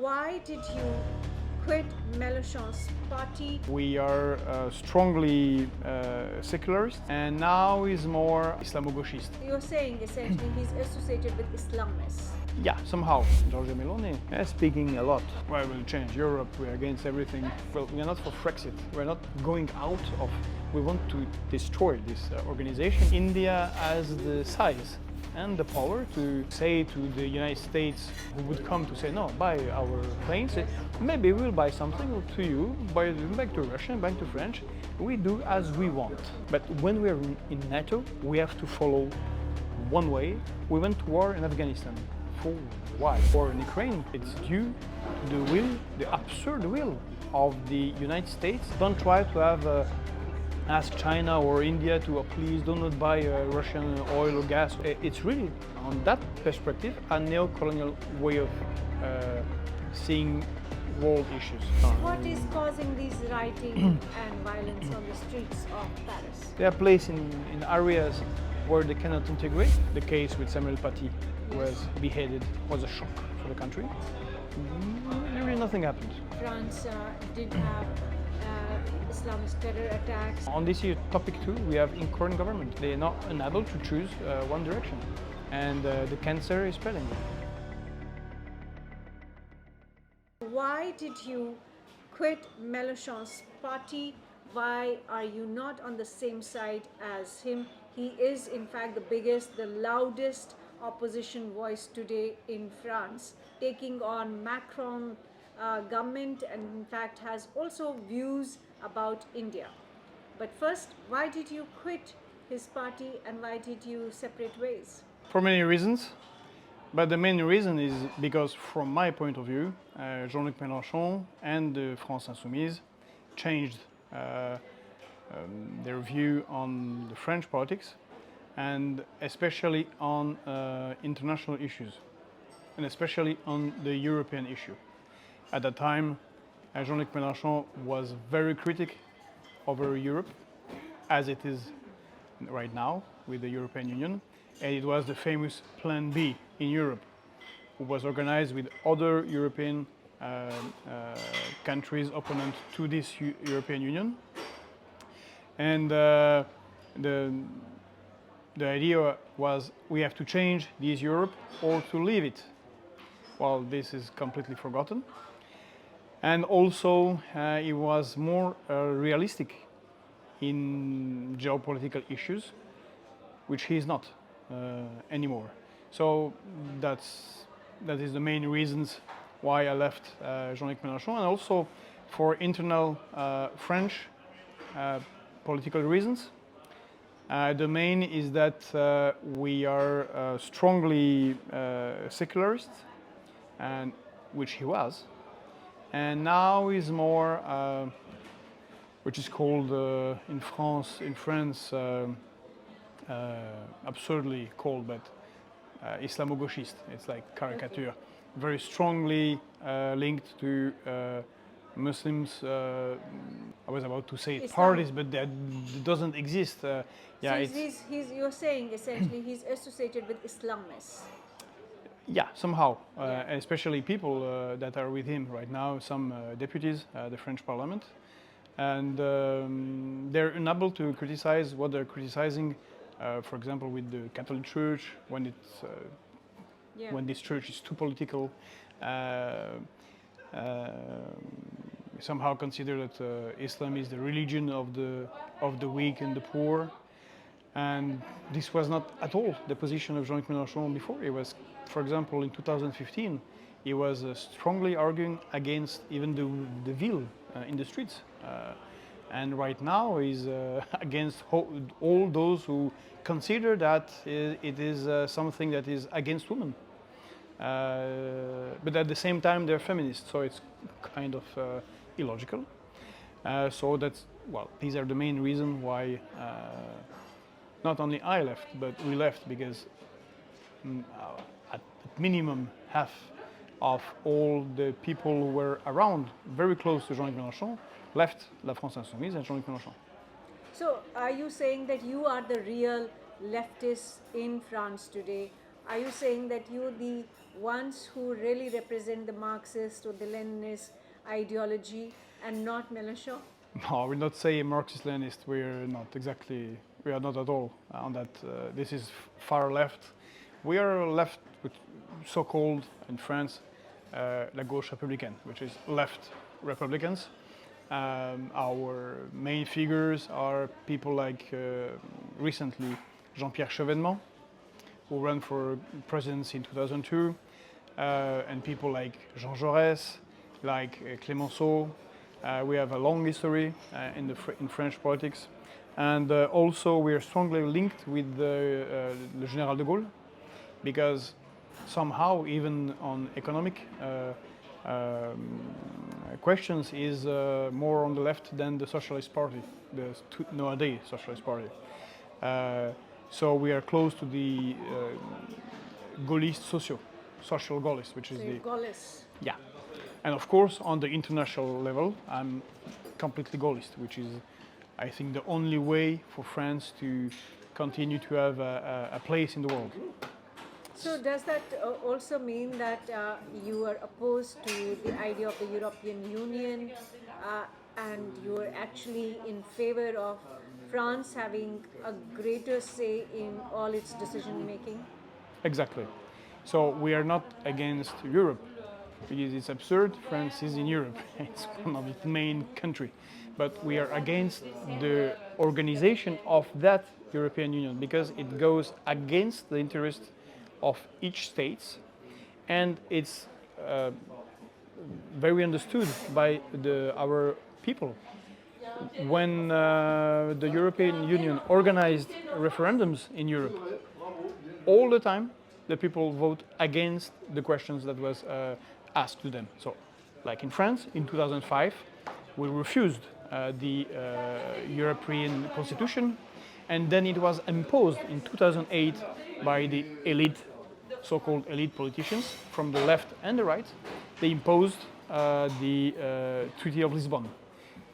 Why did you quit Mélenchon's party? We are strongly secularist, and now is more Islamo-gauchiste. You're saying essentially he's associated with Islamists. Yeah, somehow. Giorgia Meloni is speaking a lot. Why will change Europe? We're against everything. Well, we are not for Frexit. We're not going out of. We want to destroy this organization. India has the size and the power to say to the United States, who would come to say, no, buy our planes, maybe we'll buy something to you, buy them back to Russia, back to French. We do as we want. But when we're in NATO, we have to follow one way. We went to war in Afghanistan. For why? War in Ukraine. It's due to the will, the absurd will of the United States. Don't try to have ask China or India to please do not buy Russian oil or gas. It's really, on that perspective, a neo-colonial way of seeing world issues. What is causing these rioting and violence on the streets of Paris? They are placed in areas where they cannot integrate. The case with Samuel Paty was beheaded was a shock for the country. Really nothing happened. France did have Islamist terror attacks. On this topic too, we have incoherent government. They are not unable to choose one direction, and the cancer is spreading. Why did you quit Mélenchon's party? Why are you not on the same side as him? He is in fact the biggest, the loudest opposition voice today in France, taking on Macron government, and in fact has also views about India. But first, why did you quit his party and why did you separate ways? For many reasons, but the main reason is because from my point of view, Jean-Luc Mélenchon and the France Insoumise changed their view on the French politics and especially on international issues and especially on the European issue. At that time, Jean-Luc Mélenchon was very critical over Europe, as it is right now with the European Union, and it was the famous Plan B in Europe, who was organized with other European countries opponent to this European Union. And the idea was we have to change this Europe or to leave it. Well, this is completely forgotten. And also, it was more realistic in geopolitical issues, which he is not anymore. So that is the main reasons why I left Jean-Luc Mélenchon, and also for internal French political reasons. The main is that we are strongly secularist, and which he was. And now is more, which is called in France, absurdly called, but Islamo-gauchiste. It's like caricature, very strongly linked to Muslims. I was about to say parties, but that doesn't exist. Yeah, so you're saying essentially he's associated with Islamists. Yeah, somehow, especially people that are with him right now, some deputies, the French Parliament, and they're unable to criticize what they're criticizing. For example, with the Catholic Church, when when this church is too political, somehow consider that Islam is the religion of the weak and the poor. And this was not at all the position of Jean-Luc Mélenchon before. It was, for example, in 2015, he was strongly arguing against even the ville in the streets. And right now he's against all those who consider that it is something that is against women. But at the same time, they're feminists, so it's kind of illogical. So that's, well, these are the main reasons why not only I left, but we left, because at minimum half of all the people who were around, very close to Jean-Luc Mélenchon, left La France Insoumise and Jean-Luc Mélenchon. So are you saying that you are the real leftists in France today? Are you saying that you're the ones who really represent the Marxist or the Leninist ideology and not Mélenchon? No, I will not say Marxist-Leninist. We're not exactly. We are not at all on that. This is far left. We are left with so-called in France la gauche républicaine, which is left Republicans. Our main figures are people like recently Jean-Pierre Chevènement, who ran for presidency in 2002, and people like Jean Jaurès, like Clemenceau. We have a long history in French politics, and also we are strongly linked with the Général de Gaulle, because somehow even on economic questions is more on the left than the Socialist Party, the nowadays Socialist Party. So we are close to the Gaullist social Gaullist, which is the Gaullist. yeah. And of course, on the international level, I'm completely Gaullist, which is, I think, the only way for France to continue to have a place in the world. So does that also mean that you are opposed to the idea of the European Union and you are actually in favor of France having a greater say in all its decision making? Exactly. So we are not against Europe, because it's absurd. France is in Europe. It's one of its main countries. But we are against the organization of that European Union because it goes against the interest of each state, and it's very understood by our people. When the European Union organized referendums in Europe, all the time the people vote against the questions that was asked to them. So, like in France, in 2005, we refused the European Constitution, and then it was imposed in 2008 by the elite, so-called elite politicians from the left and the right. They imposed the Treaty of Lisbon,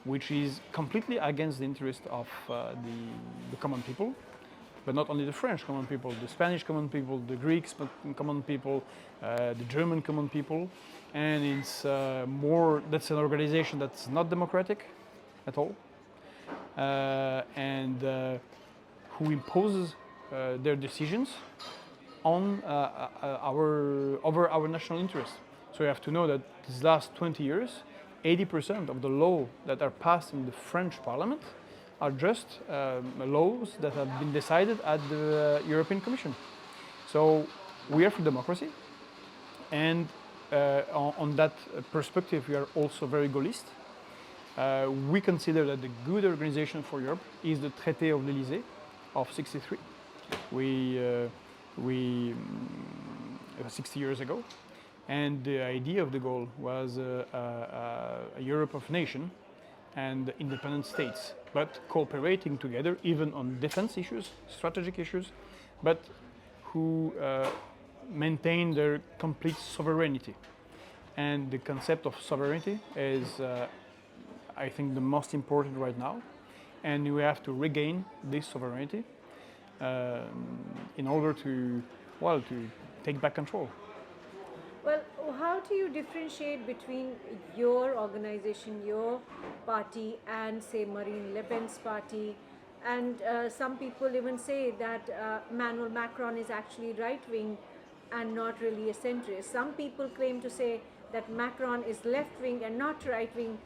which is completely against the interest of the common people, but not only the French common people, the Spanish common people, the Greeks common people, the German common people, and it's that's an organization that's not democratic at all, and who imposes their decisions on over our national interest. So you have to know that these last 20 years, 80% of the laws that are passed in the French Parliament are just laws that have been decided at the European Commission. So we are for democracy, and on that perspective, we are also very Gaullist. We consider that the good organization for Europe is the Traité of l'Élysée of '63. We 60 years ago, and the idea of de Gaulle was a Europe of nations and independent states, but cooperating together even on defense issues, strategic issues, but who maintain their complete sovereignty. And the concept of sovereignty is, I think, the most important right now, and we have to regain this sovereignty in order to take back control. Well, how do you differentiate between your organization, your party, and say Marine Le Pen's party? And some people even say that Emmanuel Macron is actually right-wing and not really a centrist. Some people claim to say that Macron is left-wing and not right-wing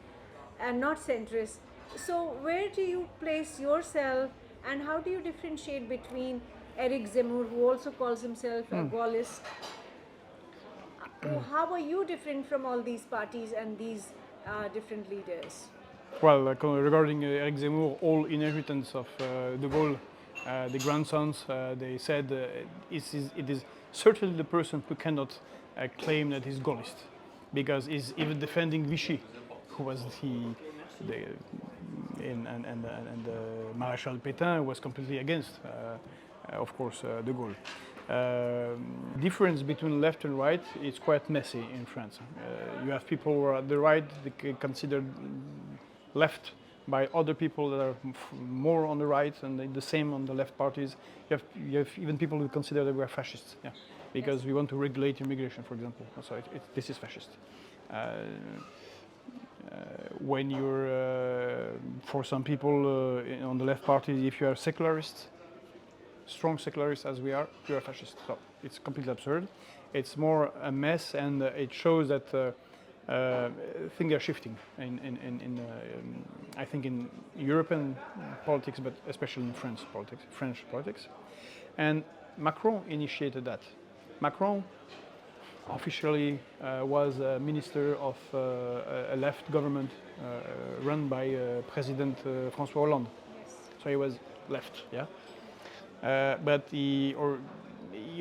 and not centrist. So where do you place yourself, and how do you differentiate between Eric Zemmour, who also calls himself a Gaullist? How are you different from all these parties and these different leaders? Well, regarding Eric Zemmour, all inheritance of de Gaulle, the grandsons, they said it is certainly the person who cannot claim that he's Gaullist, because he's even defending Vichy, who was and Maréchal Pétain was completely against, of course, de Gaulle. Difference between left and right is quite messy in France. You have people who are at the right, they considered left by other people that are more on the right, and the same on the left parties. You have even people who consider that we are fascists. Yeah. because we want to regulate immigration, for example. So this is fascist. When you're, for some people on the left party, if you are secularist, strong secularist as we are, you are fascist. So it's completely absurd. It's more a mess, and it shows that things are shifting I think in European politics, but especially in French politics. And Macron initiated that. Macron officially was a minister of a left government run by President François Hollande. Yes. So he was left, yeah. But he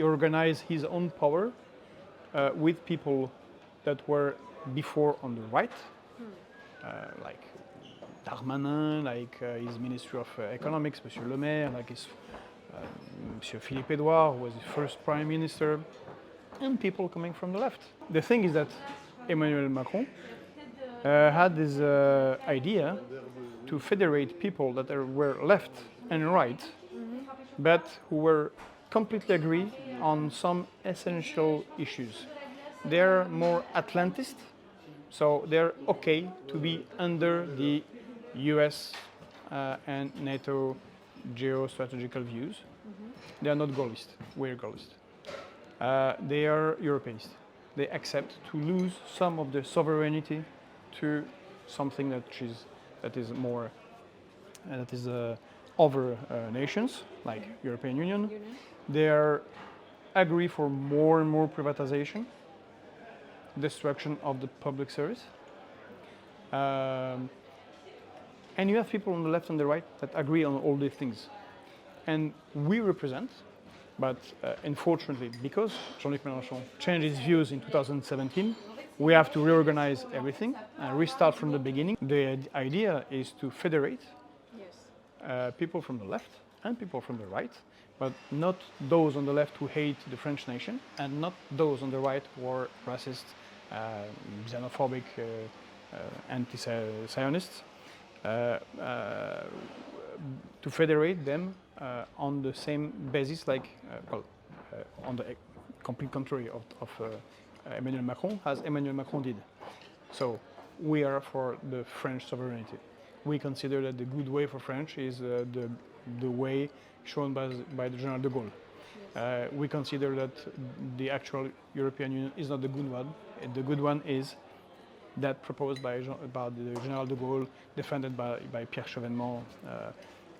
organized his own power with people that were before on the right, like Darmanin, like his Ministry of Economics, Monsieur Le Maire, like his Monsieur Philippe Edouard, who was the first Prime Minister, and people coming from the left. The thing is that Emmanuel Macron had this idea to federate people that were left and right, but who were completely agree on some essential issues. They're more Atlantist, so they're okay to be under the US and NATO geostrategical views. They are not Gaullist, we're Gaullist. They are Europeanist. They accept to lose some of their sovereignty to something that is more over nations, like European Union. They agree for more and more privatization, destruction of the public service. And you have people on the left and the right that agree on all these things. And we represent, but unfortunately, because Jean-Luc Mélenchon changed his views in 2017, we have to reorganize everything and restart from the beginning. The idea is to federate people from the left and people from the right, but not those on the left who hate the French nation, and not those on the right who are racist, xenophobic, anti-Zionists, to federate them on the same basis, like, on the complete contrary of Emmanuel Macron, as Emmanuel Macron did. So we are for the French sovereignty. We consider that the good way for French is the way shown by the General de Gaulle. We consider that the actual European Union is not the good one. The good one is that proposed by the General de Gaulle, defended by Pierre Chevènement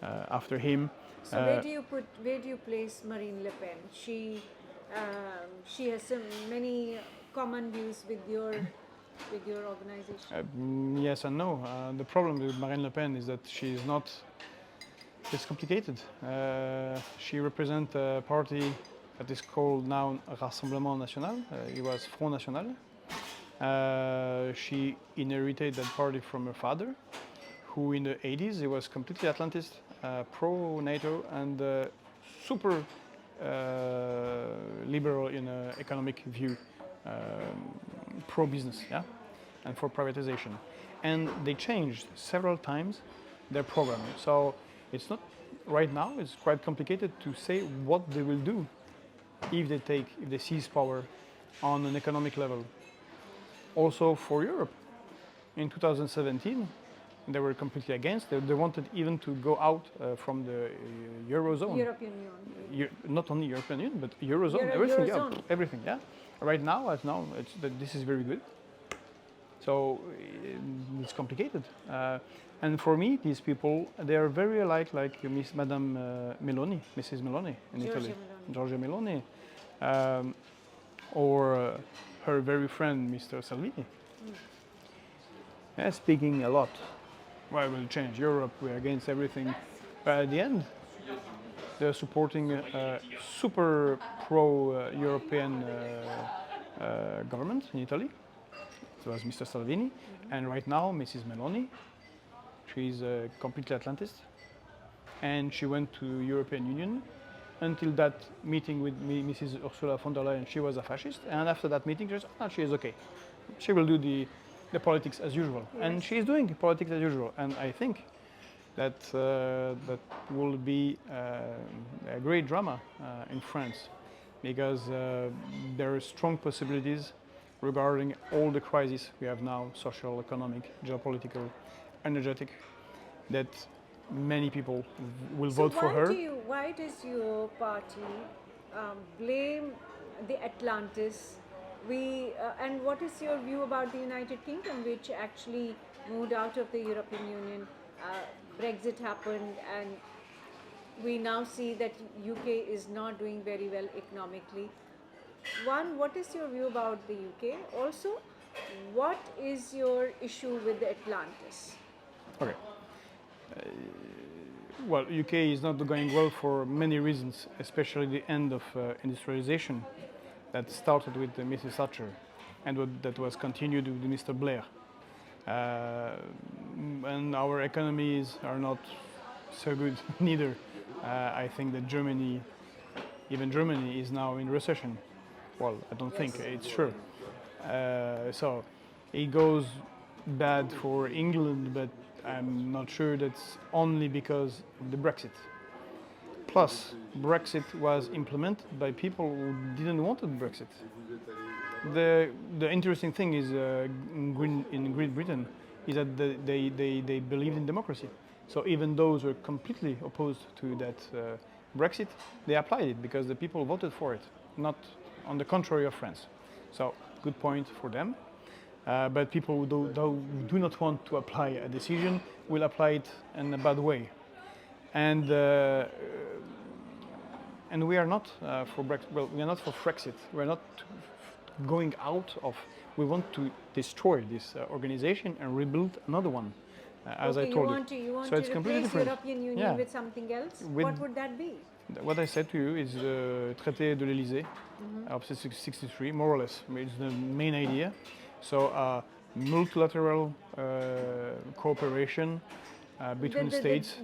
after him. So where do you place Marine Le Pen? She has so many common views with your organization. Yes and no. The problem with Marine Le Pen is that she is not. It's complicated. She represents a party that is called now Rassemblement National. It was Front National. She inherited that party from her father, who in the 80s he was completely Atlantist, pro-NATO, and super liberal in an economic view, pro-business, yeah, and for privatization. And they changed several times their program. So it's not right now. It's quite complicated to say what they will do if they seize power on an economic level. Also for Europe, in 2017, they were completely against. They wanted even to go out from the Eurozone. European Union. Not only European Union, but Eurozone. Eurozone. Yeah, everything. Yeah. Right now, this is very good. So it's complicated. And for me, these people, they are very alike, like Madame Meloni, Mrs. Meloni in Italy, Giorgia Meloni, or her very friend, Mr. Salvini. Yeah, speaking a lot. Why will change Europe? We're against everything. But at the end, they're supporting a super pro-European government in Italy. It was Mr. Salvini. And right now, Mrs. Meloni, she's completely Atlantist. And she went to European Union. Until that meeting with Mrs. Ursula von der Leyen, she was a fascist. And after that meeting, she is okay. She will do the politics as usual. Yes. And she is doing politics as usual. And I think that that will be a great drama in France. because there are strong possibilities regarding all the crises we have now, social, economic, geopolitical, energetic, that many people will vote for her. Why does your party blame the Atlantis? And what is your view about the United Kingdom, which actually moved out of the European Union? Brexit happened, and we now see that UK is not doing very well economically. One, what is your view about the UK? Also, what is your issue with the Atlantis? Okay. Well, UK is not going well for many reasons, especially the end of industrialization that started with Mrs. Thatcher and that was continued with Mr. Blair. And our economies are not so good neither. I think that even Germany is now in recession. Well, I don't think, it's true. So it goes bad for England, but I'm not sure that's only because of the Brexit. Plus, Brexit was implemented by people who didn't want Brexit. The interesting thing is in Great Britain is that they believed in democracy. So even those who are completely opposed to that Brexit, they applied it because the people voted for it, not on the contrary of France. So good point for them. But people who do not want to apply a decision will apply it in a bad way. And we are not for Brexit. Well, we are not for Frexit. We are not going out of. We want to destroy this organization and rebuild another one, as I told you. You want So to it's completely replace different. European Union with something else? What would that be? What I said to you is the Traité de l'Élysée of 1963, more or less. It's the main idea. So multilateral cooperation between states.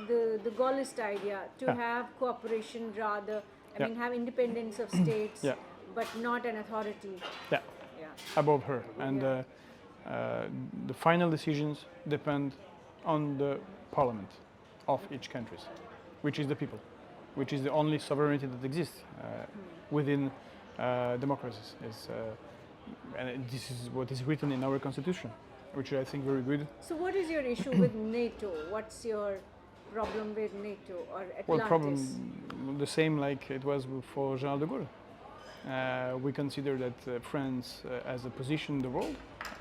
The Gaullist idea to have cooperation rather, I mean, have independence of states, but not an authority. Yeah. Above her. And the final decisions depend on the parliament of each country, which is the people, which is the only sovereignty that exists within democracies. And this is what is written in our constitution, which I think very good. So what is your issue with NATO? What's your problem with NATO or Atlantis? Well, problem the same like it was for General de Gaulle. We consider that France has a position in the world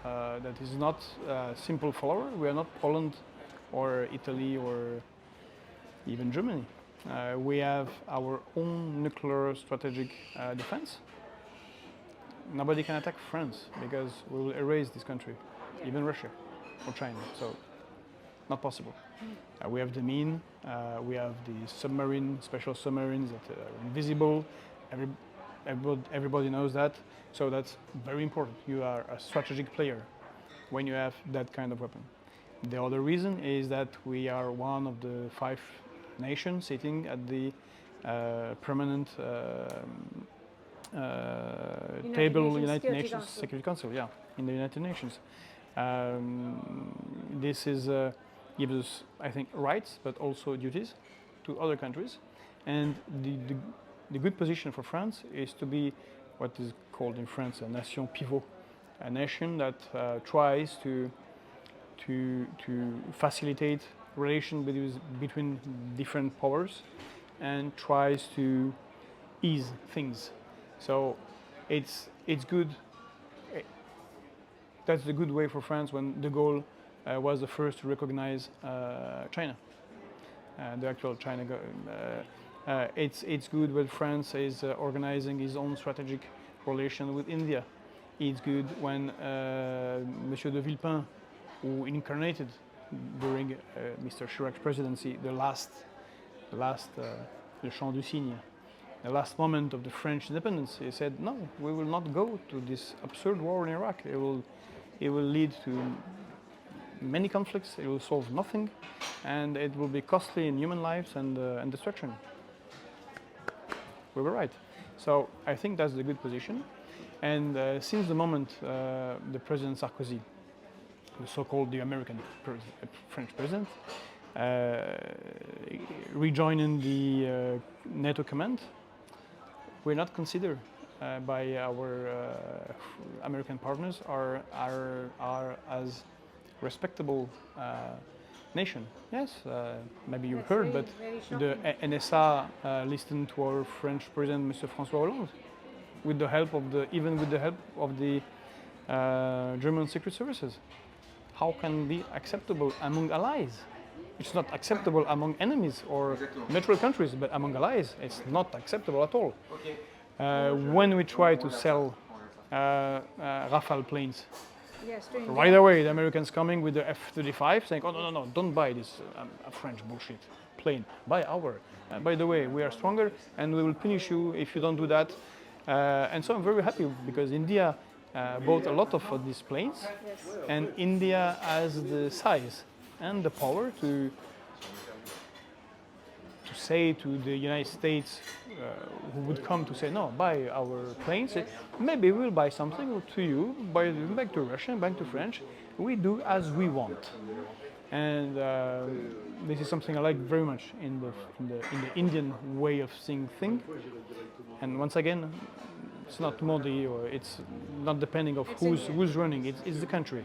that is not a simple follower. We are not Poland or Italy or even Germany. We have our own nuclear strategic defense. Nobody can attack France because we will erase this country, even Russia or China. So, not possible. We have the mine, we have the submarine, special submarines that are invisible. Everybody knows that. So that's very important. You are a strategic player when you have that kind of weapon. The other reason is that we are one of the 5 nations sitting at the permanent United Nations Security Council, in the United Nations. This is gives us, I think, rights, but also duties to other countries. And the good position for France is to be what is called in France a nation pivot, a nation that tries to facilitate relations between different powers and tries to ease things. So it's good. That's the good way for France when de Gaulle was the first to recognize China, the actual China. It's good when France is organizing his own strategic relation with India. It's good when Monsieur de Villepin, who incarnated during Mr. Chirac's presidency the last Le Chant du Cygne, the last moment of the French independence, he said, no, we will not go to this absurd war in Iraq. It will lead to many conflicts, it will solve nothing, and it will be costly in human lives and destruction. We were right. So I think that's the good position. And since the moment the President Sarkozy, the so-called the American French president, rejoining the NATO command, we're not considered by our American partners are as respectable nation. Yes, maybe you That's heard, very, but very the shocking. NSA listened to our French President, Mr. François Hollande, with the help of even with the help of the German Secret Services. How can be acceptable among allies? It's not acceptable among enemies or neutral countries, but among allies, it's not acceptable at all. When we try to sell Rafale planes, Yes, to India. right away the Americans coming with the F-35 saying, oh no, don't buy this French bullshit plane, buy our. By the way, we are stronger and we will punish you if you don't do that. And so I'm very happy because India bought a lot of these planes, Yes. and India has the size and the power to say to the United States who would come to say no, buy our planes. Yes. Maybe we'll buy something to you, buy back to Russia, back to French. We do as we want, and this is something I like very much in the Indian way of seeing things. And once again, it's not Modi or it's not depending of who's running. It's the country.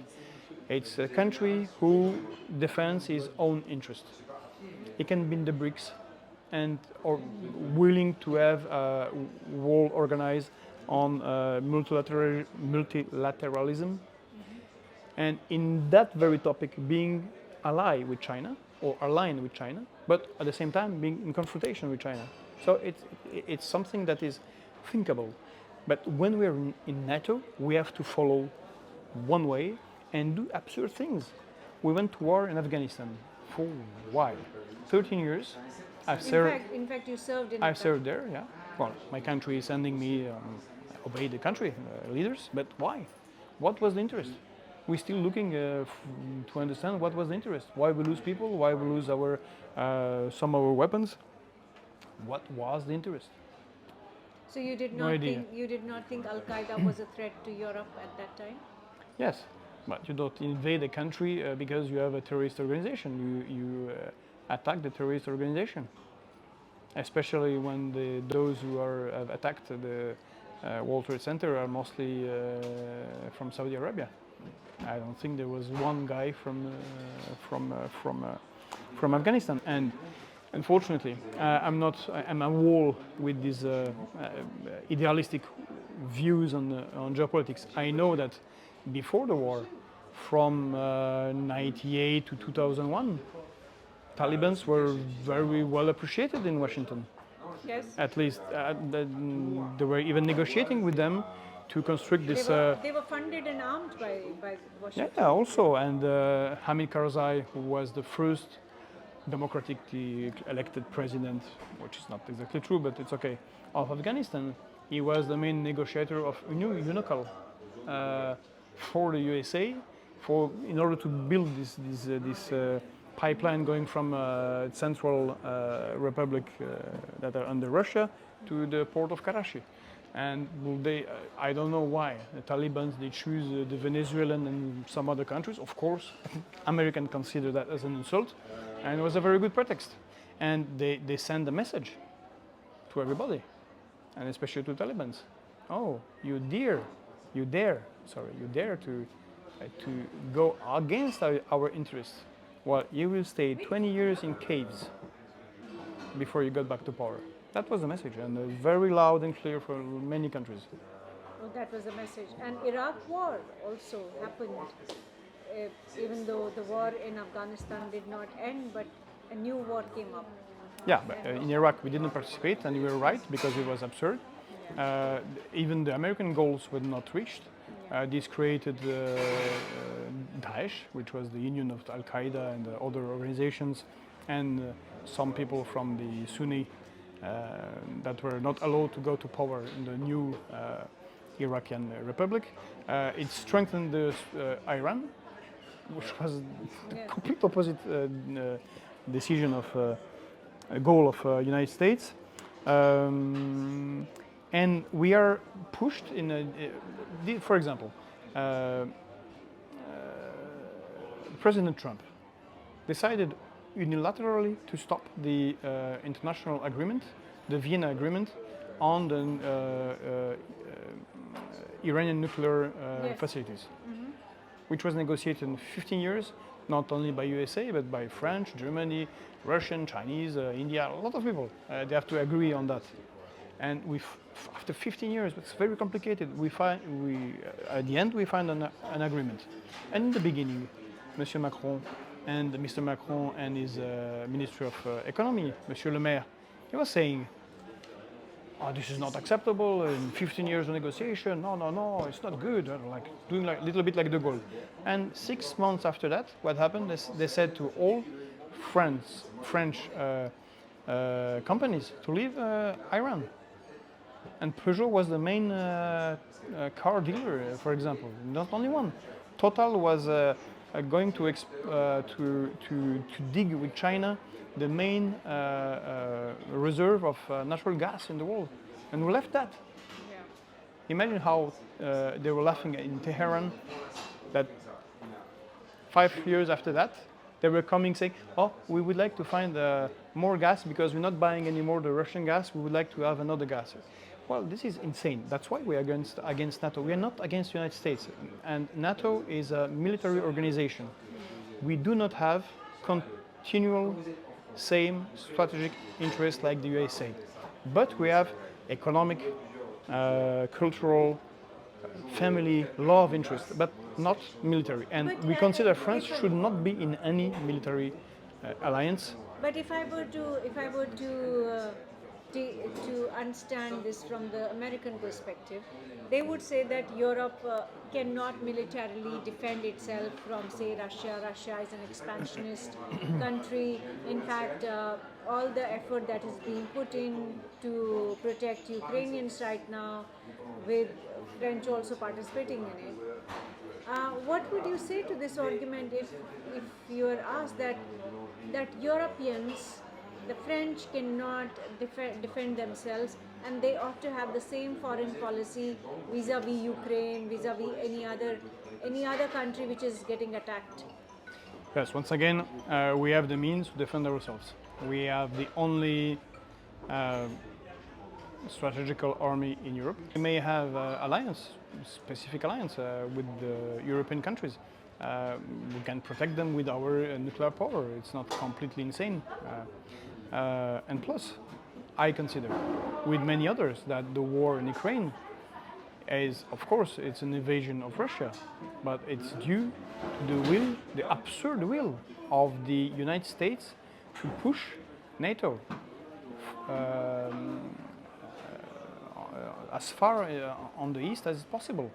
It's a country who defends his own interest. It can be in the BRICS and or willing to have a world organized on multilateralism, and in that very topic being ally with China or aligned with China, but at the same time being in confrontation with China. So it's something that is thinkable. But when we're in NATO, we have to follow one way and do absurd things. We went to war in Afghanistan for why? 13 years. In fact, you served in. I've served there, yeah. Well, my country is sending me obey the country leaders, but why? What was the interest? We're still looking to understand what was the interest. Why we lose people? Why we lose our some of our weapons? What was the interest? So you did No not idea. think Al Qaeda was a threat to Europe at that time? Yes, but you don't invade a country because you have a terrorist organization. You attack the terrorist organization, especially when those who have attacked the World Trade Center are mostly from Saudi Arabia. I don't think there was one guy from Afghanistan. And unfortunately, I'm a wall with these idealistic views on geopolitics. I know that before the war, from 98 to 2001, Taliban's were very well appreciated in Washington. Yes. At least they were even negotiating with them to construct this. They were funded and armed by Washington. Yeah, also, and Hamid Karzai, who was the first democratically elected president, which is not exactly true, but it's okay, of Afghanistan. He was the main negotiator of UNICAL for the USA, in order to build this pipeline going from Central Republic that are under Russia to the port of Karachi. And I don't know why the Taliban they choose the Venezuelan and some other countries. Of course, Americans consider that as an insult, and it was a very good pretext. And they send a message to everybody, and especially to Taliban. Oh, you dare to go against our interests. Well, you will stay 20 years in caves before you get back to power. That was the message, and very loud and clear for many countries. Oh, that was the message. And Iraq war also happened, even though the war in Afghanistan did not end, but a new war came up. Yeah, but in Iraq we didn't participate, and you were right, because it was absurd. Even the American goals were not reached. This created Daesh, which was the union of Al Qaeda and other organizations, and some people from the Sunni that were not allowed to go to power in the new Iraqi Republic. It strengthened Iran, which was the complete opposite decision of a goal of United States. And we are pushed for example, President Trump decided unilaterally to stop the international agreement, the Vienna Agreement, on the Iranian nuclear Yes. facilities, which was negotiated in 15 years, not only by USA, but by French, Germany, Russian, Chinese, India, a lot of people. They have to agree on that. And after 15 years, it's very complicated. At the end, we find an agreement. And in the beginning, Monsieur Macron and Mr. Macron and his Minister of Economy, Monsieur Le Maire, he was saying, oh, this is not acceptable in 15 years of negotiation. No, no, no, it's not good. Like doing like a little bit like De Gaulle. And 6 months after that, what happened? They said to all French companies to leave Iran. And Peugeot was the main car dealer, for example, not only one. Total was going to dig with China the main reserve of natural gas in the world, and we left that. Yeah. Imagine how they were laughing in Tehran that 5 years after that, they were coming saying, oh, we would like to find more gas because we're not buying anymore the Russian gas, we would like to have another gas. Well, this is insane. That's why we're against NATO. We are not against the United States. And NATO is a military organization. We do not have continual same strategic interests like the USA. But we have economic, cultural, family, love interests, but not military. And But, we consider France should not be in any military alliance. But if I were to understand this from the American perspective, they would say that Europe cannot militarily defend itself from, say, Russia. Russia is an expansionist country. In fact, all the effort that is being put in to protect Ukrainians right now, with French also participating in it. What would you say to this argument if you are asked that Europeans, the French cannot defend themselves, and they ought to have the same foreign policy vis-a-vis Ukraine, vis-a-vis any other country which is getting attacked? Yes, once again, we have the means to defend ourselves. We have the only strategical army in Europe. We may have specific alliance with the European countries. We can protect them with our nuclear power. It's not completely insane. And plus, I consider, with many others, that the war in Ukraine is, of course, it's an invasion of Russia, but it's due to the absurd will of the United States to push NATO as far on the east as possible.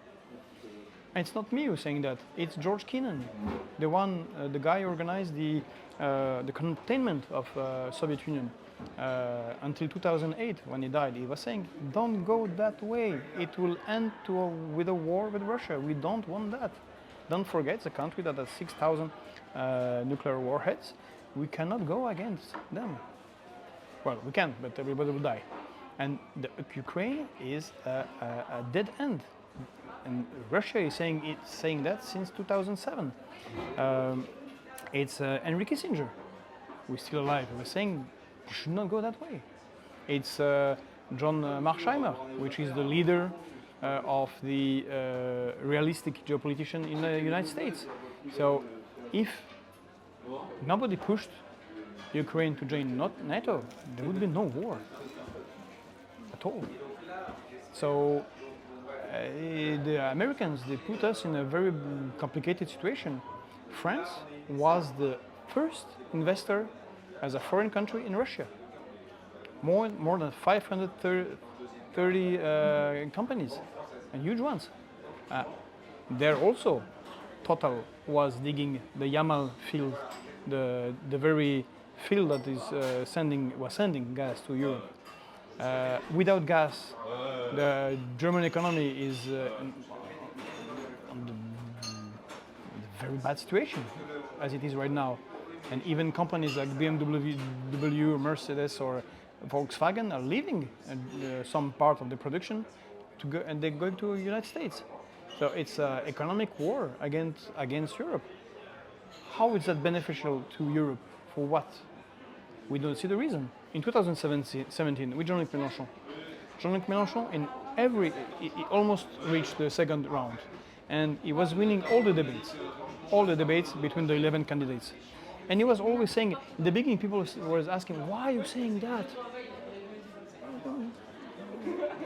And it's not me who's saying that. It's George Kennan, the guy who organized the containment of Soviet Union until 2008 when he died. He was saying, don't go that way. It will end with a war with Russia. We don't want that. Don't forget, it's a country that has 6,000 nuclear warheads. We cannot go against them. Well, we can, but everybody will die. And Ukraine is a dead end. And Russia is saying that since 2007. It's Henry Kissinger, who is still alive, who was saying you should not go that way. It's John Marsheimer, which is the leader of the realistic geopolitician in the United States. So if nobody pushed Ukraine to join NATO, there would be no war at all. So the Americans, they put us in a very complicated situation. France was the first investor as a foreign country in Russia. More than 530 companies, and huge ones. There also, Total was digging the Yamal field, the very field that is sending gas to Europe. Without gas, the German economy is on the very bad situation as it is right now. And even companies like BMW, Mercedes, or Volkswagen are leaving some part of the production and they're going to the United States. So it's an economic war against Europe. How is that beneficial to Europe? For what? We don't see the reason. In 2017, with Jean-Luc Mélenchon, Jean-Luc Mélenchon in he almost reached the second round, and he was winning all the debates between the 11 candidates. And he was always saying, in the beginning, people were asking, why are you saying that?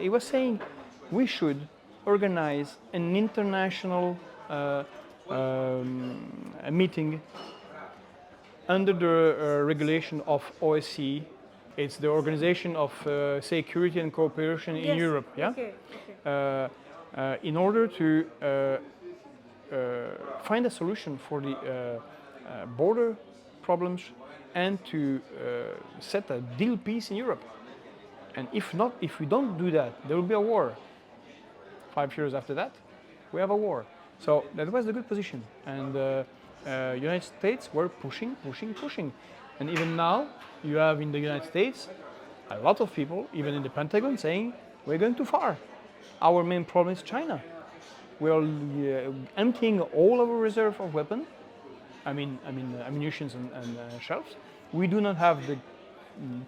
He was saying, we should organize an international a meeting under the regulation of OSCE. It's the Organization of Security and Cooperation in Europe. Yeah. Okay. Okay. In order to find a solution for the border problems and to set a deal peace in Europe. And if we don't do that, there will be a war. 5 years after that, we have a war. So that was a good position. And United States were pushing. And even now, you have in the United States a lot of people, even in the Pentagon, saying we're going too far. Our main problem is China. We are emptying all our reserve of weapons. Ammunition and shells. We do not have the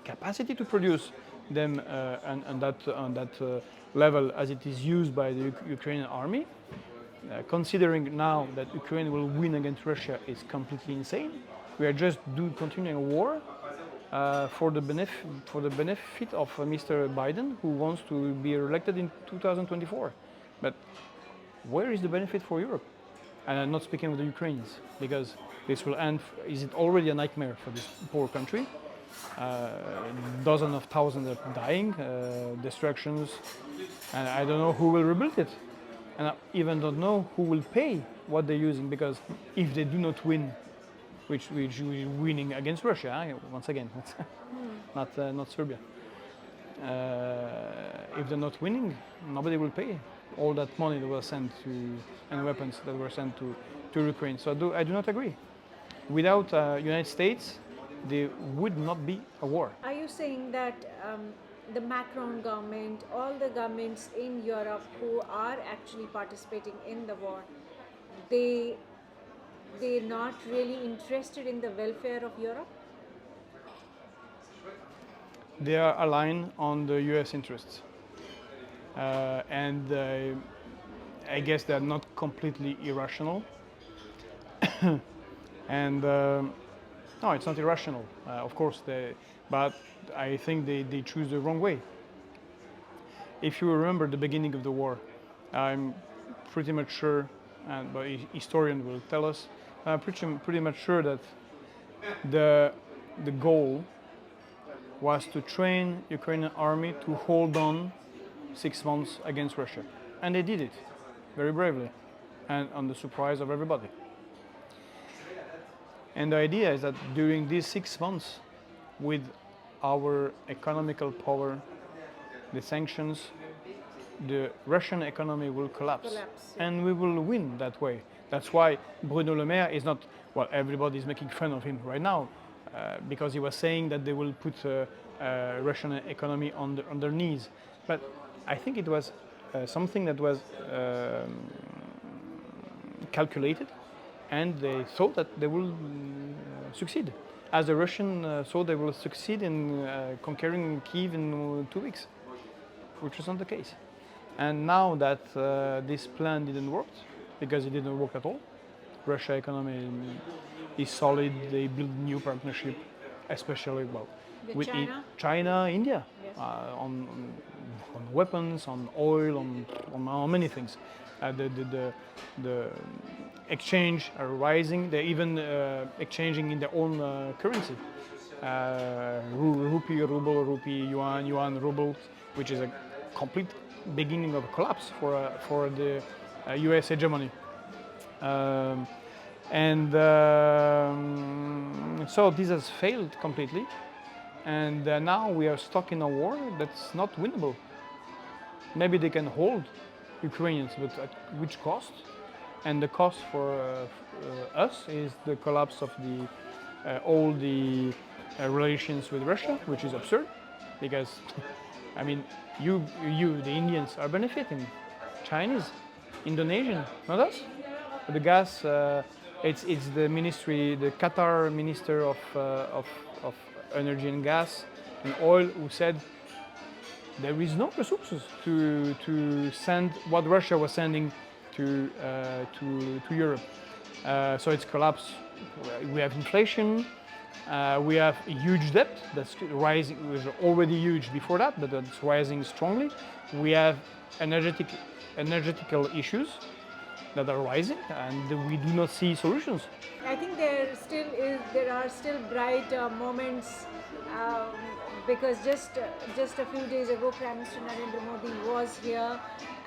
capacity to produce them on that level as it is used by the Ukrainian army. Considering now that Ukraine will win against Russia is completely insane. We are just continuing a war for the benefit of Mr. Biden, who wants to be elected in 2024. But where is the benefit for Europe? And I'm not speaking of the Ukrainians, because this will end. Is it already a nightmare for this poor country? Dozens of thousands are dying, destructions, and I don't know who will rebuild it. And I even don't know who will pay what they're using, because if they do not win, which we're winning against Russia, once again, not Serbia. If they're not winning, nobody will pay all that money that was sent to and weapons that were sent to Ukraine. So I do not agree. Without United States, there would not be a war. Are you saying that the Macron government, all the governments in Europe who are actually participating in the war, they're not really interested in the welfare of Europe? They are aligned on the US interests. And I guess they're not completely irrational. And no, it's not irrational, of course, but I think they choose the wrong way. If you remember the beginning of the war, I'm pretty much sure, but a historian will tell us, I'm pretty much sure that the goal was to train Ukrainian army to hold on 6 months against Russia. And they did it very bravely and on the surprise of everybody. And the idea is that during these 6 months, with our economical power, the sanctions, the Russian economy will collapse. And we will win that way. That's why Bruno Le Maire is not, well, everybody is making fun of him right now, because he was saying that they will put Russian economy on their knees. But I think it was something that was calculated, and they thought that they will succeed. As the Russians thought they will succeed in conquering Kyiv in 2 weeks, which was not the case. And now that this plan didn't work, because it didn't work at all, Russia economy is solid. They build new partnership, especially with China, India, yes. on weapons, on oil, on many things. The exchange are rising. They're even exchanging in their own currency. Rupee, ruble, rupee, yuan, ruble, which is a complete beginning of a collapse for the US hegemony. So this has failed completely, and now we are stuck in a war that's not winnable. Maybe they can hold Ukrainians, but at which cost? And the cost for us is the collapse of all the relations with Russia, which is absurd, because I mean, the Indians are benefiting, Chinese, Indonesian, not us. The gas, it's the ministry, the Qatar Minister of Energy and Gas and Oil, who said there is no resources to send what Russia was sending to Europe. So it's collapsed. We have inflation. We have a huge debt that's rising. It was already huge before that, but it's rising strongly. We have energetical issues that are rising, and we do not see solutions. I think there are still bright moments, because just a few days ago, Prime Minister Narendra Modi was here,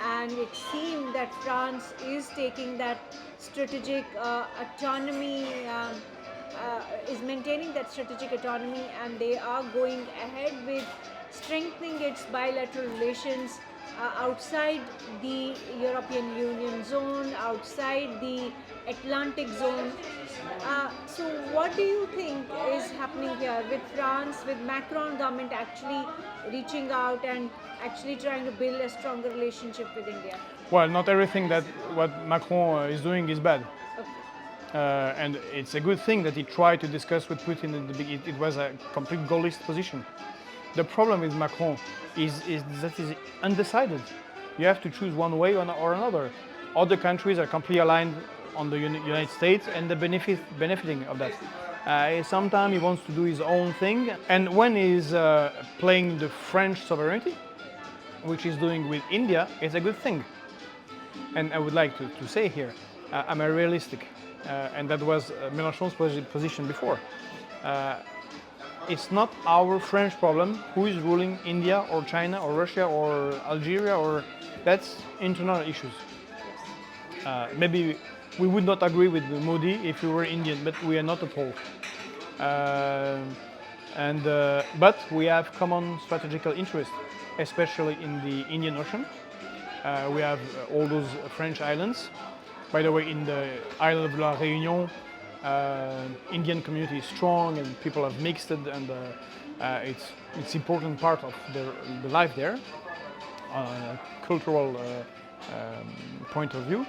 and it seemed that France is taking that strategic autonomy. Is maintaining that strategic autonomy, and they are going ahead with strengthening its bilateral relations outside the European Union zone, outside the Atlantic zone. So what do you think is happening here with France, with Macron government actually reaching out and actually trying to build a stronger relationship with India? Well, not everything that what Macron is doing is bad. Okay. And it's a good thing that he tried to discuss with Putin in the beginning. It was a complete Gaullist position. The problem with Macron is that he's undecided. You have to choose one way or another. Other countries are completely aligned on the United States, and they're benefiting of that. Sometimes he wants to do his own thing, and when he's playing the French sovereignty, which he's doing with India, it's a good thing. And I would like to say here, I'm a realistic. And that was Mélenchon's position before. It's not our French problem who is ruling India or China or Russia or Algeria, or that's internal issues. Maybe we would not agree with Modi if we were Indian, but we are not at all. But we have common strategical interests, especially in the Indian Ocean. We have all those French islands. By the way, in the island of La Réunion, Indian community is strong, and people have mixed it, and it's important part of the life there, cultural point of view,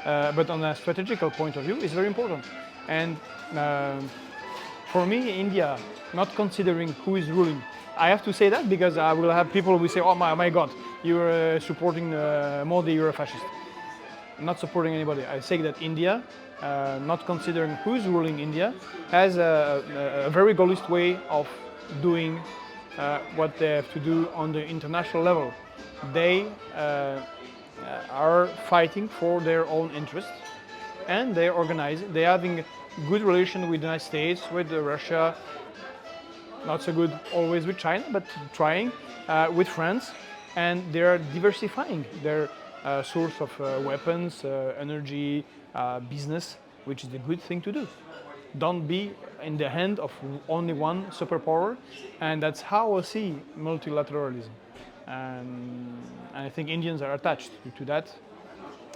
but on a strategical point of view, it's very important. And for me, India, not considering who is ruling, I have to say that because I will have people who say, "Oh my God, you're supporting Modi, you're a fascist." I'm not supporting anybody. I say that India, not considering who's ruling India, has a very Gaullist way of doing what they have to do on the international level. They are fighting for their own interests, and they're organizing. They're having good relation with the United States, with Russia. Not so good always with China, but trying with France, and they're diversifying their source of weapons, energy, business, which is a good thing to do. Don't be in the hand of only one superpower, and that's how I see multilateralism. And I think Indians are attached to that,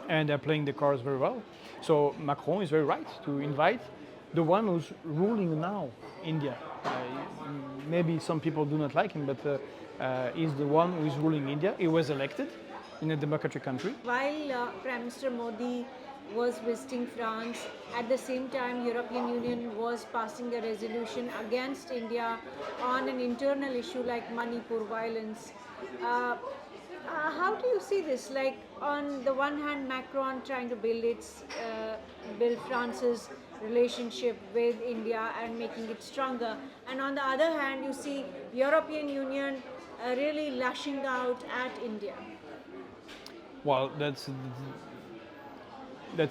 and they're playing the cards very well. So Macron is very right to invite the one who's ruling now, India. Maybe some people do not like him, but he's the one who is ruling India. He was elected in a democratic country. While Prime Minister Modi was visiting France, at the same time European Union was passing a resolution against India on an internal issue like Manipur violence. How do you see this? Like, on the one hand, Macron trying to build France's relationship with India and making it stronger, and on the other hand, you see European Union really lashing out at India. Well, that's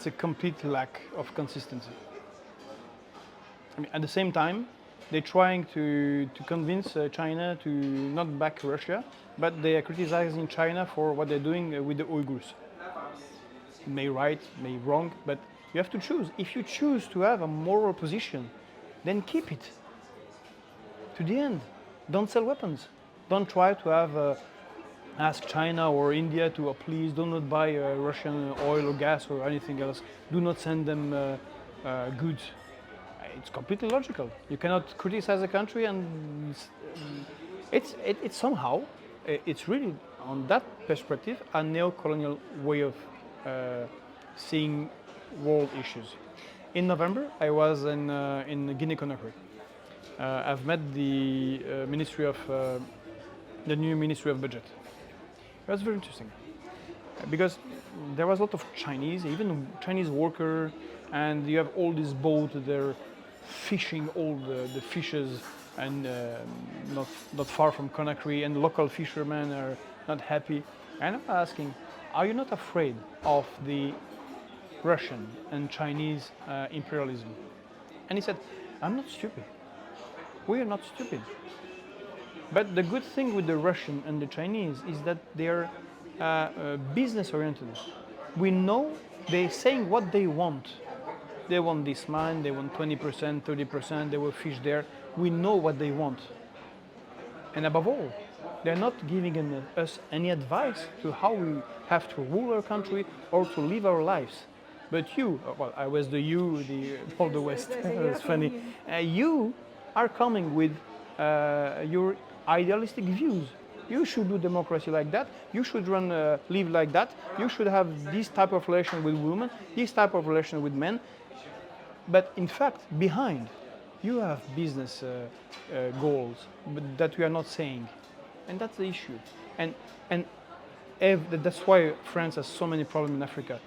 a complete lack of consistency. I mean, at the same time, they're trying to convince China to not back Russia, but they are criticizing China for what they're doing with the Uyghurs. May right, may wrong, but you have to choose. If you choose to have a moral position, then keep it to the end. Don't sell weapons. Don't try to have ask China or India to please do not buy Russian oil or gas or anything else. Do not send them goods. It's completely logical. You cannot criticize a country, and it's somehow, it's really, on that perspective, a neo-colonial way of seeing world issues. In November, I was in Guinea-Conakry. I've met the Ministry of the new Ministry of Budget. That's very interesting because there was a lot of Chinese, even Chinese worker, and you have all these boats. They're fishing all the fishes, and not far from Conakry, and local fishermen are not happy. And I'm asking, are you not afraid of the Russian and Chinese imperialism? And he said, I'm not stupid. We are not stupid. But the good thing with the Russian and the Chinese is that they are business oriented. We know they're saying what they want. They want this mine, they want 20%, 30%, they will fish there. We know what they want. And above all, they're not giving us any advice to how we have to rule our country or to live our lives. But you, well, I was the you, all the West. It's funny. You are coming with your idealistic views. You should do democracy like that. You should live like that. You should have this type of relation with women, this type of relation with men. But in fact, behind, you have business goals that we are not saying, and that's the issue. And that's why France has so many problems in Africa.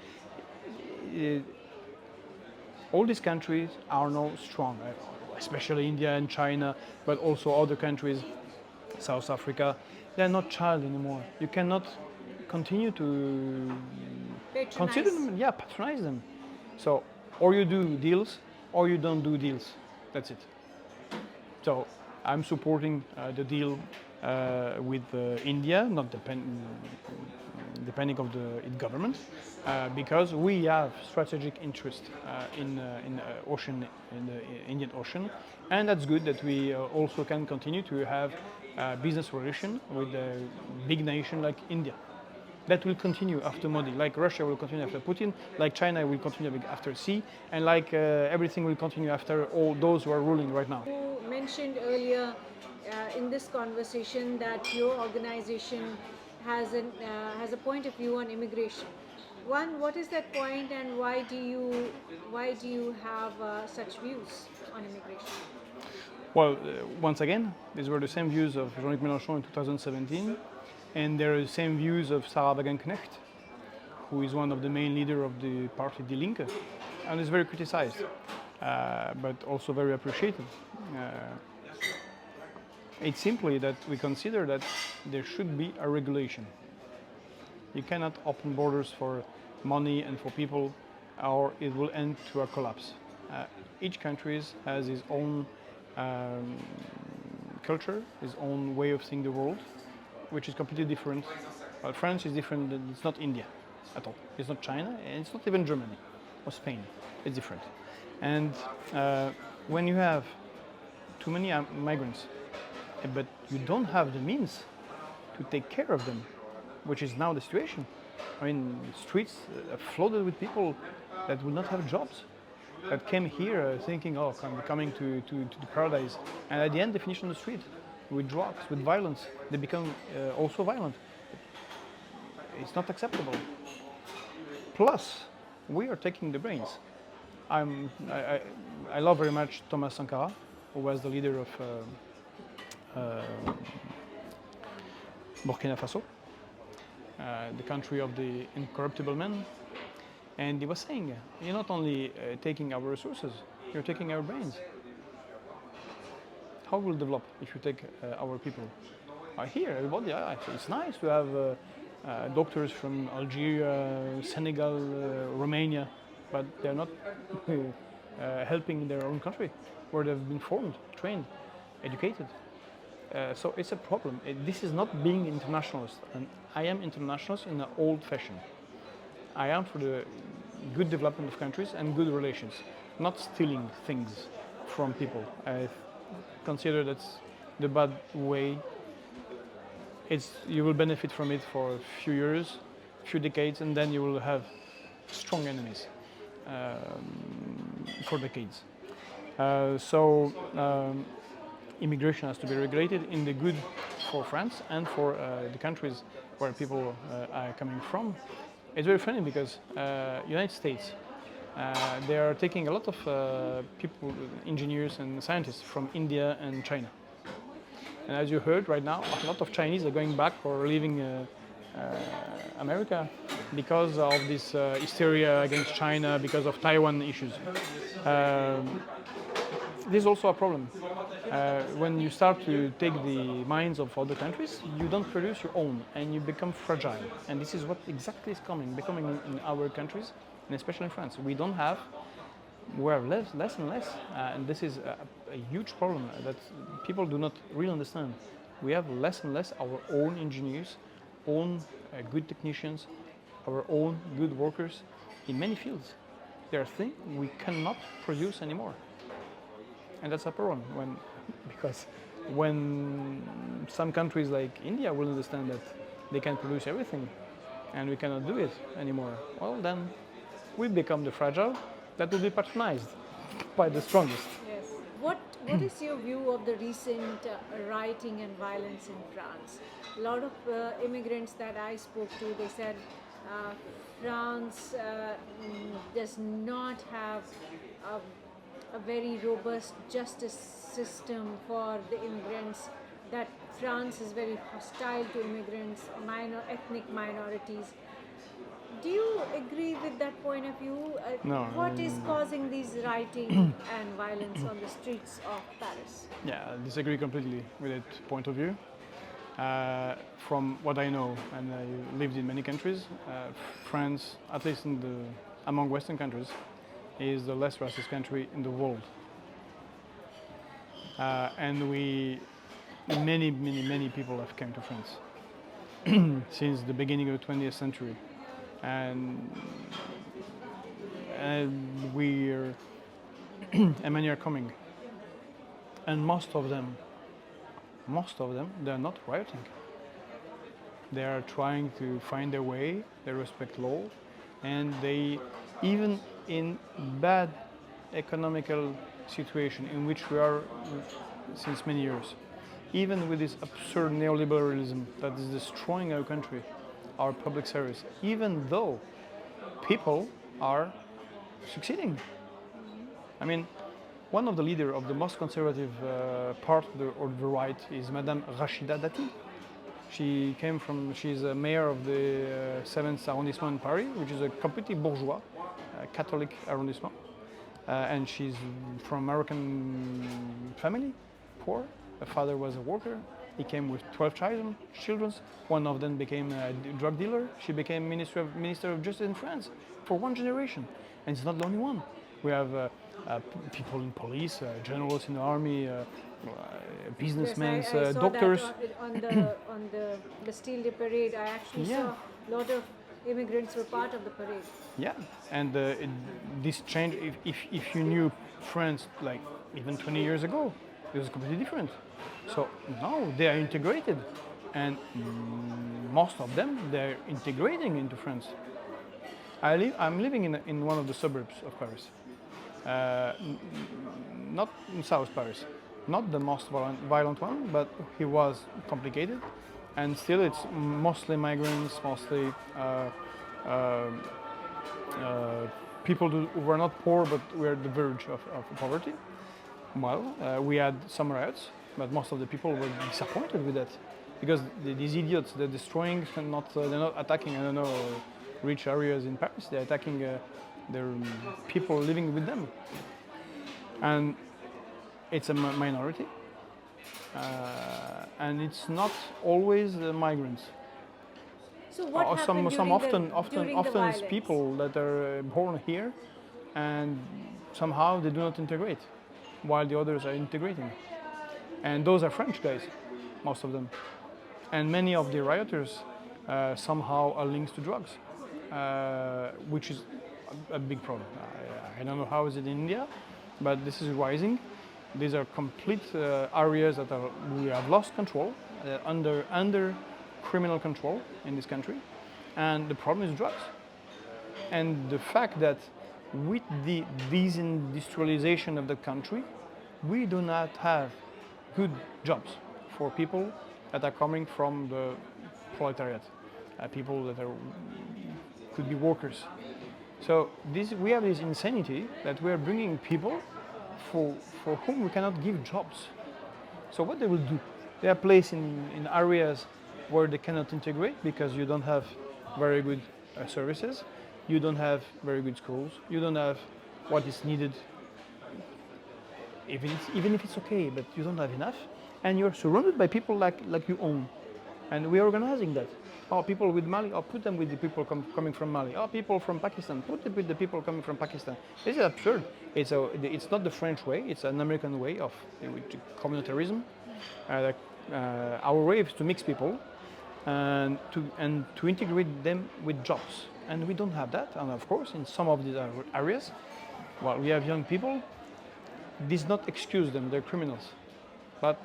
All these countries are now strong, especially India and China, but also other countries, South Africa. They are not child anymore. You cannot continue to consider them, patronize them. So, or you do deals, or you don't do deals. That's it. So, I'm supporting the deal with India, not depending on the government, because we have strategic interest in ocean, in the Indian Ocean, and that's good that we also can continue to have business relation with a big nation like India. That will continue after Modi, like Russia will continue after Putin, like China will continue after Xi, and like everything will continue after all those who are ruling right now. You mentioned earlier in this conversation that your organization has a point of view on immigration. One, what is that point, and why do you have such views on immigration? Well, once again, these were the same views of Jean-Luc Mélenchon in 2017, and there are the same views of Sarah Wagenknecht, who is one of the main leaders of the party Die Linke, and is very criticized, but also very appreciated. It's simply that we consider that there should be a regulation. You cannot open borders for money and for people, or it will end to a collapse. Each country has its own culture, its own way of seeing the world, which is completely different. Well, France is different. It's not India at all. It's not China, and it's not even Germany or Spain. It's different. And when you have too many migrants, but you don't have the means to take care of them, which is now the situation. I mean, streets are flooded with people that will not have jobs, that came here thinking, oh, I'm coming to the paradise, and at the end they finish on the street with drugs, with violence. They become also violent. It's not acceptable. Plus, we are taking the brains. I love very much Thomas Sankara, who was the leader of Burkina Faso, the country of the incorruptible man. And he was saying, you're not only taking our resources, you're taking our brains. How will develop if you take our people? Here, everybody, it's nice to have doctors from Algeria, Senegal, Romania, but they're not helping their own country, where they've been formed, trained, educated. So it's a problem. This is not being internationalist, and I am internationalist in an old fashion. I am for the good development of countries and good relations, not stealing things from people. I consider that's the bad way. You will benefit from it for a few years, few decades, and then you will have strong enemies for decades. Immigration has to be regulated in the good for France and for the countries where people are coming from. It's very funny because United States, they are taking a lot of people, engineers and scientists from India and China. And as you heard right now, a lot of Chinese are going back or leaving America because of this hysteria against China, because of Taiwan issues. This is also a problem. When you start to take the minds of other countries, you don't produce your own and you become fragile. And this is what exactly is becoming in our countries, and especially in France. We have less and less. And this is a huge problem that people do not really understand. We have less and less our own engineers, own good technicians, our own good workers in many fields. There are things we cannot produce anymore. And that's a problem because when some countries like India will understand that they can produce everything and we cannot do it anymore, well, then we become the fragile that will be patronized by the strongest. Yes. What is your view of the recent rioting and violence in France? A lot of immigrants that I spoke to, they said France does not have a very robust justice system for the immigrants, that France is very hostile to immigrants, ethnic minorities. Do you agree with that point of view? No. What is causing these rioting and violence on the streets of Paris? Yeah, I disagree completely with that point of view. From what I know, and I lived in many countries, France, at least among Western countries, is the less racist country in the world. And many people have come to France since the beginning of the 20th century. And many are coming. And most of them, they are not rioting. They are trying to find their way, they respect law, and they, even in bad economical situation in which we are since many years, even with this absurd neoliberalism that is destroying our country, our public service, even though people are succeeding. I mean, one of the leaders of the most conservative part of the right is Madame Rachida Dati. She's a mayor of the 7th arrondissement in Paris, which is a completely bourgeois, Catholic arrondissement. And she's from American family, poor. Her father was a worker. He came with 12 children. One of them became a drug dealer. She became Minister of Justice in France for one generation. And it's not the only one. We have people in police, generals in the army, businessmen, Yes, I saw doctors. That on the Bastille parade. I actually saw a lot of immigrants were part of the parade. Yeah, and this change, if you knew France like even 20 years ago, it was completely different. So now they are integrated, and most of them, they're integrating into France. I'm living in one of the suburbs of Paris, not in South Paris, not the most violent one, but it was complicated, and still it's mostly migrants, mostly people who were not poor but were at the verge of poverty. Well, we had some riots, but most of the people were disappointed with that because these idiots, they're destroying, they're not attacking, I don't know, rich areas in Paris. They're attacking their people living with them, and it's a minority, and it's not always migrants. So what happened during the it's people that are born here, and somehow they do not integrate, while the others are integrating. And those are French guys, most of them. And many of the rioters somehow are linked to drugs, which is a big problem. I don't know how is it in India, but this is rising. These are complete areas that we have lost control, under criminal control in this country, and the problem is drugs. And the fact that with the desindustrialization of the country, we do not have good jobs for people that are coming from the proletariat, people that could be workers. So we have this insanity that we are bringing people for whom we cannot give jobs. So what they will do? They are placed in areas where they cannot integrate because you don't have very good services, you don't have very good schools, you don't have what is needed, even if it's okay, but you don't have enough, and you're surrounded by people like you own. And we're organizing that. Oh, people with Mali, oh, put them with the people coming from Mali. Oh, people from Pakistan, put them with the people coming from Pakistan. This is absurd. It's not the French way, it's an American way of communitarism. Our way is to mix people and to integrate them with jobs. And we don't have that. And of course, in some of these areas, well, we have young people. This does not excuse them, they're criminals. But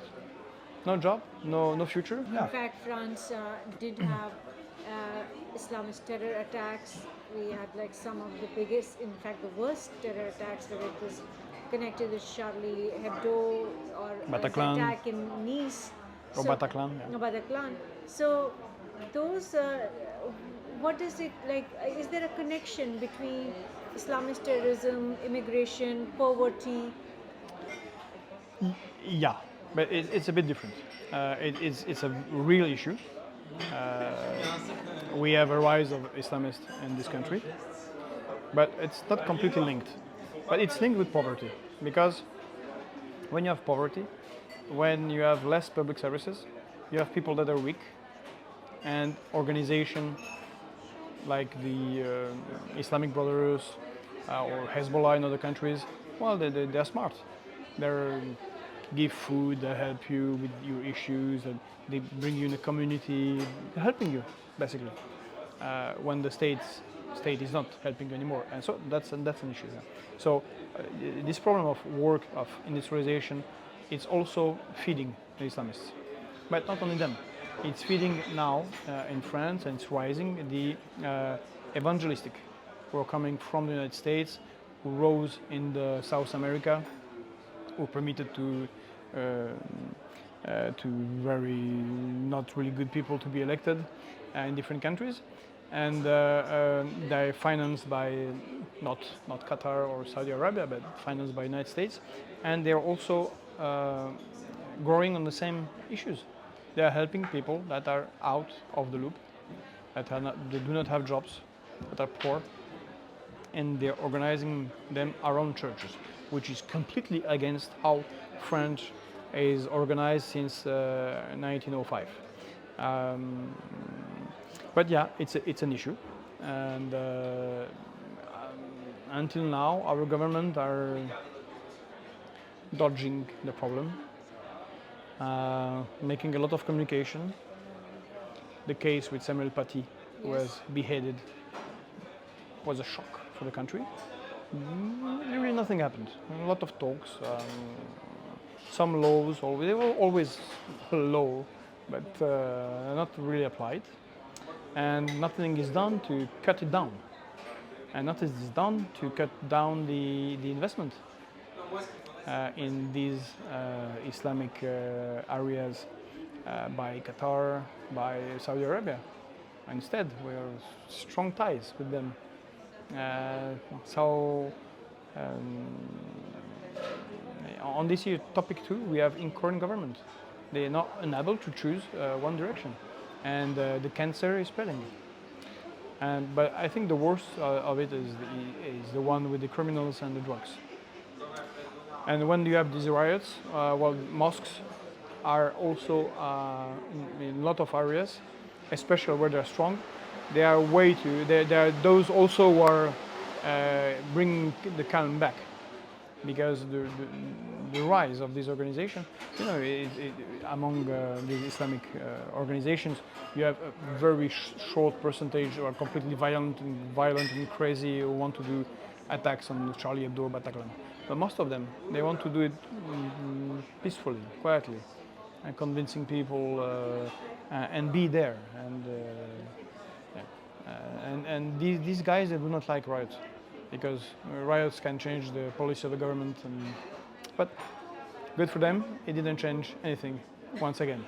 no job, no future. In fact, France did have Islamist terror attacks. We had like some of the biggest, in fact, the worst terror attacks, whether it was connected with Charlie Hebdo or the attack in Nice. Or Bataclan. No, Bataclan. So those, what is it like? Is there a connection between Islamist terrorism, immigration, poverty? Yeah, but it's a bit different. It's a real issue. We have a rise of Islamists in this country, but it's not completely linked. But it's linked with poverty, because when you have poverty, when you have less public services, you have people that are weak, and organizations like the Islamic Brothers or Hezbollah in other countries, well, they're smart. They give food, they help you with your issues, and they bring you in a community, they're helping you, basically. When the state is not helping you anymore, and so that's an issue. Yeah. So this problem of work, of industrialization, it's also feeding the Islamists, but not only them. It's feeding now in France, and it's rising the evangelistic, who are coming from the United States, who rose in the South America, who permitted to very not really good people to be elected in different countries, and they're financed by not Qatar or Saudi Arabia, but financed by the United States, and they're also growing on the same issues. They are helping people that are out of the loop, they do not have jobs, that are poor, and they're organizing them around churches, which is completely against how French is organized since 1905. But yeah, it's an issue, and until now, our government are dodging the problem, making a lot of communication. The case with Samuel Paty, who was beheaded, was a shock for the country. Really nothing happened. A lot of talks, some laws, they were always law, but not really applied. And nothing is done to cut it down. And nothing is done to cut down the investment in these Islamic areas by Qatar, by Saudi Arabia. Instead, we have strong ties with them. On this year, topic 2, we have incoherent government. They are not unable to choose one direction, and the cancer is spreading. But I think the worst of it is the one with the criminals and the drugs. And when you have these riots, well, mosques are also in a lot of areas, especially where they're strong. They are there are those also who are bringing the calm back, because the rise of this organization, among the Islamic organizations, you have a very short percentage who are completely violent and crazy, who want to do attacks on Charlie Hebdo, Bataclan. But most of them, they want to do it peacefully, quietly, and convincing people and be there. And these guys, they do not like riots, because riots can change the policy of the government. But good for them, it didn't change anything once again.